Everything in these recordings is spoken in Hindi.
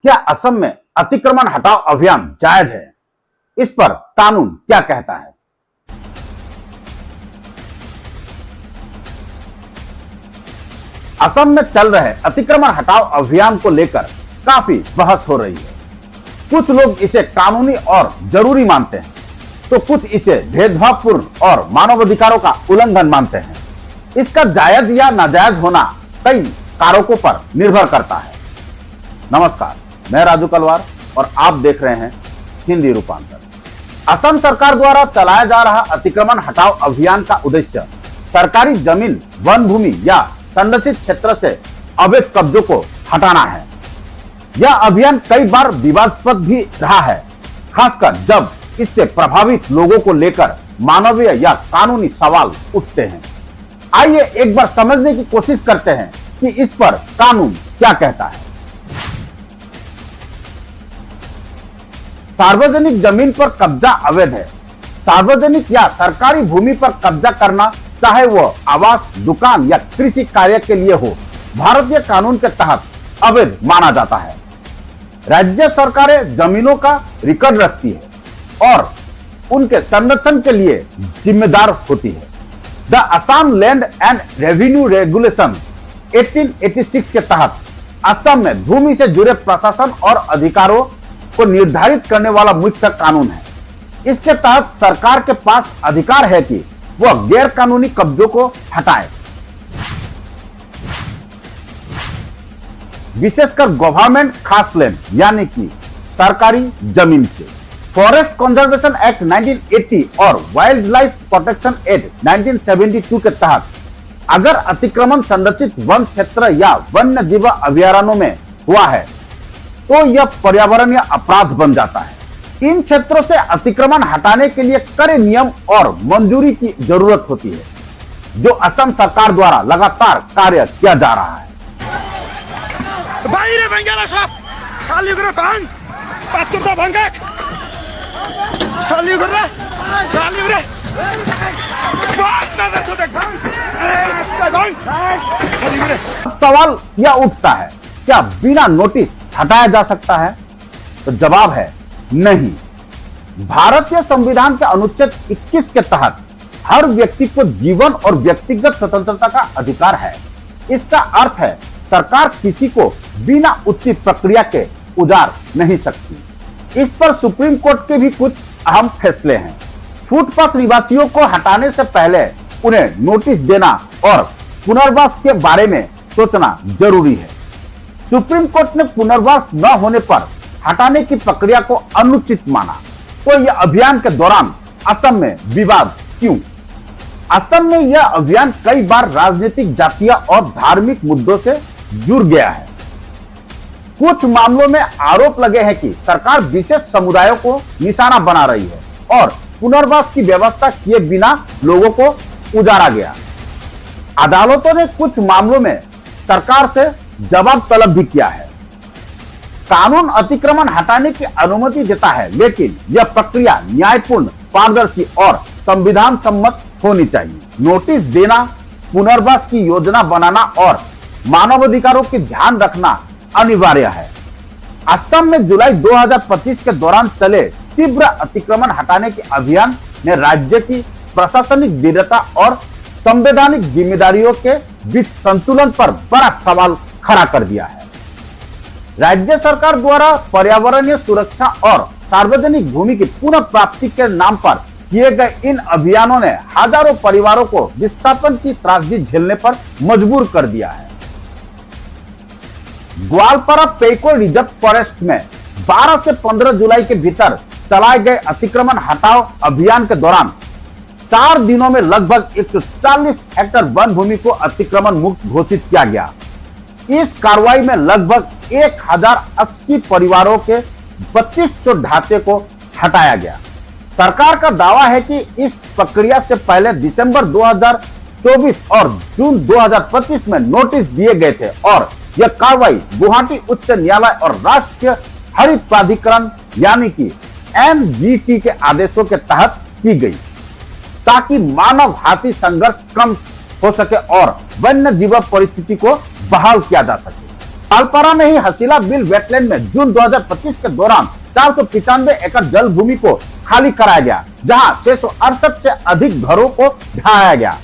क्या असम में अतिक्रमण हटाओ अभियान जायज है? इस पर कानून क्या कहता है? असम में चल रहे अतिक्रमण हटाओ अभियान को लेकर काफी बहस हो रही है। कुछ लोग इसे कानूनी और जरूरी मानते हैं, तो कुछ इसे भेदभावपूर्ण और मानवाधिकारों का उल्लंघन मानते हैं। इसका जायज या नाजायज होना कई कारकों पर निर्भर करता है। नमस्कार, मैं राजू कलवार और आप देख रहे हैं हिंदी रूपांतर। असम सरकार द्वारा चलाया जा रहा अतिक्रमण हटाओ अभियान का उद्देश्य सरकारी जमीन, वन भूमि या संरक्षित क्षेत्र से अवैध कब्जों को हटाना है। यह अभियान कई बार विवादास्पद भी रहा है, खासकर जब इससे प्रभावित लोगों को लेकर मानवीय या कानूनी सवाल उठते हैं। आइए एक बार समझने की कोशिश करते हैं कि इस पर कानून क्या कहता है। सार्वजनिक जमीन पर कब्जा अवैध है। सार्वजनिक या सरकारी भूमि पर कब्जा करना, चाहे वह आवास, दुकान या कृषि कार्य के लिए हो, भारतीय कानून के तहत अवैध माना जाता है। राज्य सरकारें जमीनों का रिकॉर्ड रखती है और उनके संरक्षण के लिए जिम्मेदार होती है। The Assam land and revenue regulation 1886 के तहत असम में भूमि से जुड़े प्रशासन और अधिकारों को निर्धारित करने वाला मुख्य कानून है। इसके तहत सरकार के पास अधिकार है कि वह गैर कानूनी कब्जों को हटाए, विशेषकर गवर्नमेंट खास लैंड यानी कि सरकारी जमीन से। फॉरेस्ट कंजर्वेशन एक्ट 1980 और वाइल्ड लाइफ प्रोटेक्शन एक्ट 1972 के तहत अगर अतिक्रमण संरक्षित वन क्षेत्र या वन्य जीव अभयारण्यों में हुआ है तो यह पर्यावरणीय अपराध बन जाता है। इन क्षेत्रों से अतिक्रमण हटाने के लिए कड़े नियम और मंजूरी की जरूरत होती है, जो असम सरकार द्वारा लगातार कार्य किया जा रहा है। सवाल यह उठता है, क्या बिना नोटिस हटाया जा सकता है? तो जवाब है नहीं। भारतीय संविधान के अनुच्छेद 21 के तहत हर व्यक्ति को जीवन और व्यक्तिगत स्वतंत्रता का अधिकार है। इसका अर्थ है सरकार किसी को बिना उचित प्रक्रिया के उजाड़ नहीं सकती। इस पर सुप्रीम कोर्ट के भी कुछ अहम फैसले हैं। फुटपाथ निवासियों को हटाने से पहले उन्हें नोटिस देना और पुनर्वास के बारे में सोचना जरूरी है। सुप्रीम कोर्ट ने पुनर्वास न होने पर हटाने की प्रक्रिया को अनुचित माना। तो यह अभियान के दौरान असम में विवाद क्यों? असम में यह अभियान कई बार राजनीतिक, जातीय और धार्मिक मुद्दों से जुड़ गया है। कुछ मामलों में आरोप लगे हैं कि सरकार विशेष समुदायों को निशाना बना रही है और पुनर्वास की व्यवस्था किए बिना लोगों को उजाड़ा गया। अदालतों ने कुछ मामलों में सरकार से जवाब तलब भी किया है। कानून अतिक्रमण हटाने की अनुमति देता है, लेकिन यह प्रक्रिया न्यायपूर्ण, पारदर्शी और संविधान सम्मत होनी चाहिए। नोटिस देना, पुनर्वास की योजना बनाना और मानवाधिकारों की ध्यान रखना अनिवार्य है। असम में जुलाई 2025 के दौरान चले तीव्र अतिक्रमण हटाने के अभियान ने राज्य की प्रशासनिक दृढ़ता और संवैधानिक जिम्मेदारियों के बीच संतुलन पर बड़ा सवाल खड़ा कर दिया है। राज्य सरकार द्वारा पर्यावरणीय सुरक्षा और सार्वजनिक भूमि की पुनः प्राप्ति के नाम पर किए गए इन अभियानों ने हजारों परिवारों को विस्थापन की त्रासदी झेलने पर मजबूर कर दिया है। ग्वालपारा पेइको रिजर्व फॉरेस्ट में 12 से 15 जुलाई के भीतर चलाए गए अतिक्रमण हटाओ अभियान के दौरान 4 दिनों में लगभग 140 हेक्टेयर वन भूमि को अतिक्रमण मुक्त घोषित किया गया। इस कार्रवाई में लगभग 1080 परिवारों के 2500 ढांचे को हटाया गया। सरकार का दावा है कि इस प्रक्रिया से पहले दिसंबर 2024 और जून 2025 में नोटिस दिए गए थे और यह कार्रवाई गुवाहाटी उच्च न्यायालय और राष्ट्रीय हरित प्राधिकरण यानी कि NGT के आदेशों के तहत की गई, ताकि मानव हाथी संघर्ष कम हो सके और वन्य जीव परिस्थिति को बहाल किया जा सके। तालपारा में ही हसीला बिल वेटलैंड में जून 2025 के दौरान 495 एकड़ जल भूमि को खाली कराया गया, जहां 668 से अधिक घरों को ढहाया गया।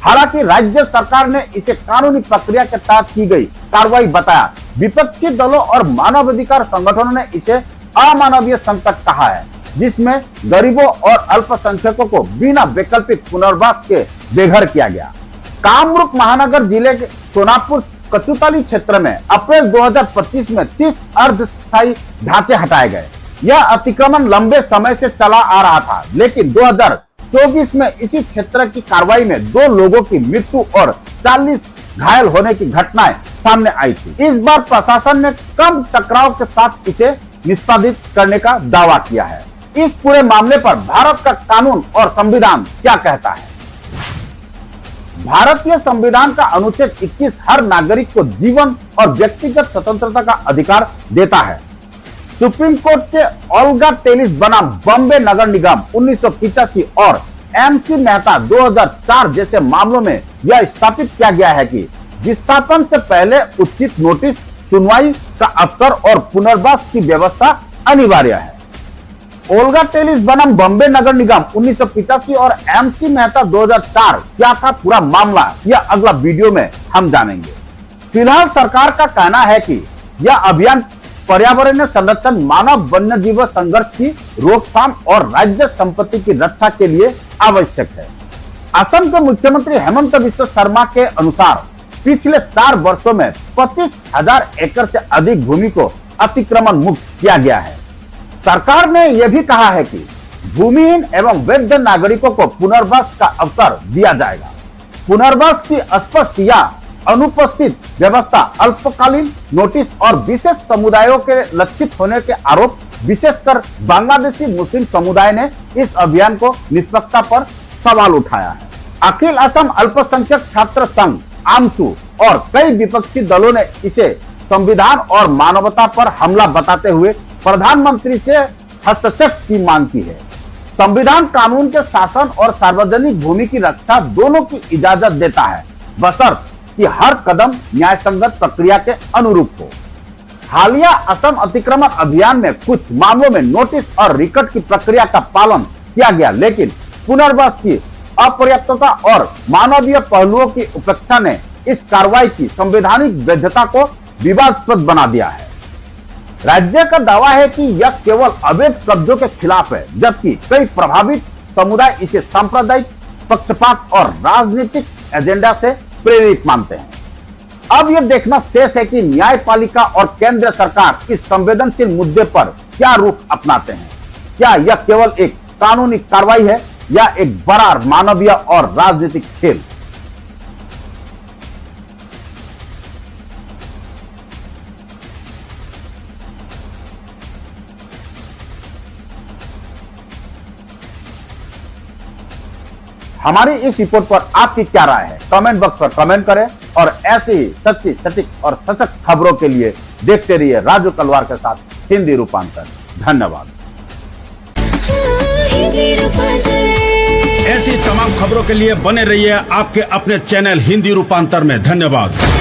हालांकि राज्य सरकार ने इसे कानूनी प्रक्रिया के तहत की गई कार्रवाई बताया। विपक्षी दलों और मानवाधिकार संगठनों ने इसे अमानवीय संकट कहा है, जिसमें गरीबों और अल्पसंख्यकों को बिना वैकल्पिक पुनर्वास के बेघर किया गया। कामरूप महानगर जिले के सोनापुर कचुताली क्षेत्र में अप्रैल 2025 में 30 अर्धस्थायी ढांचे हटाए गए। यह अतिक्रमण लंबे समय से चला आ रहा था, लेकिन 2024 में इसी क्षेत्र की कार्रवाई में 2 लोगों की मृत्यु और 40 घायल होने की घटनाएं सामने आई थी। इस बार प्रशासन ने कम टकराव के साथ इसे निष्पादित करने का दावा किया है। इस पूरे मामले पर भारत का कानून और संविधान क्या कहता है? भारतीय संविधान का अनुच्छेद 21 हर नागरिक को जीवन और व्यक्तिगत स्वतंत्रता का अधिकार देता है। सुप्रीम कोर्ट के ओल्गा टेलिस बनाम बॉम्बे नगर निगम 1985 और MC मेहता 2004 जैसे मामलों में यह स्थापित किया गया है कि विस्थापन से पहले उचित नोटिस, सुनवाई का अवसर और पुनर्वास की व्यवस्था अनिवार्य है। ओल्गा टेलिस बनाम बॉम्बे नगर निगम 1985 और MC मेहता 2004 क्या था पूरा मामला, यह अगला वीडियो में हम जानेंगे। फिलहाल सरकार का कहना है कि यह अभियान पर्यावरणीय संरक्षण, मानव वन्य जीव संघर्ष की रोकथाम और राज्य संपत्ति की रक्षा के लिए आवश्यक है। असम के मुख्यमंत्री हेमंत बिस्व शर्मा के अनुसार पिछले 4 वर्षों में 25,000 एकड़ से अधिक भूमि को अतिक्रमण मुक्त किया गया है। सरकार ने यह भी कहा है कि भूमिहीन एवं वैध नागरिकों को पुनर्वास का अवसर दिया जाएगा। पुनर्वास की स्पष्ट या अनुपस्थित व्यवस्था, अल्पकालीन नोटिस और विशेष समुदायों के लक्षित होने के आरोप, विशेषकर बांग्लादेशी मुस्लिम समुदाय ने इस अभियान को निष्पक्षता पर सवाल उठाया है। अखिल असम अल्पसंख्यक छात्र संघ आमसू और कई विपक्षी दलों ने इसे संविधान और मानवता पर हमला बताते हुए प्रधानमंत्री से हस्तक्षेप की मांग की है। संविधान कानून के शासन और सार्वजनिक भूमि की रक्षा दोनों की इजाजत देता है, बशर्ते कि हर कदम न्यायसंगत प्रक्रिया के अनुरूप हो। हालिया असम अतिक्रमण अभियान में कुछ मामलों में नोटिस और रिकॉर्ड की प्रक्रिया का पालन किया गया, लेकिन पुनर्वास की अपर्याप्तता और मानवीय पहलुओं की उपेक्षा ने इस कार्रवाई की संवैधानिक वैधता को विवादास्पद बना दिया है। राज्य का दावा है कि यह केवल अवैध कब्जों के खिलाफ है, जबकि कई प्रभावित समुदाय इसे सांप्रदायिक पक्षपात और राजनीतिक एजेंडा से प्रेरित मानते हैं। अब यह देखना शेष है कि न्यायपालिका और केंद्र सरकार इस संवेदनशील मुद्दे पर क्या रुख अपनाते हैं। क्या यह केवल एक कानूनी कार्रवाई है या एक बड़ा मानवीय और राजनीतिक खेल? हमारी इस रिपोर्ट पर आपकी क्या राय है? कमेंट बॉक्स पर कमेंट करें और ऐसी ही सच्ची, सटीक और सशक्त खबरों के लिए देखते रहिए राजू तलवार के साथ हिंदी रूपांतर। धन्यवाद। ऐसी तमाम खबरों के लिए बने रहिए आपके अपने चैनल हिंदी रूपांतर में। धन्यवाद।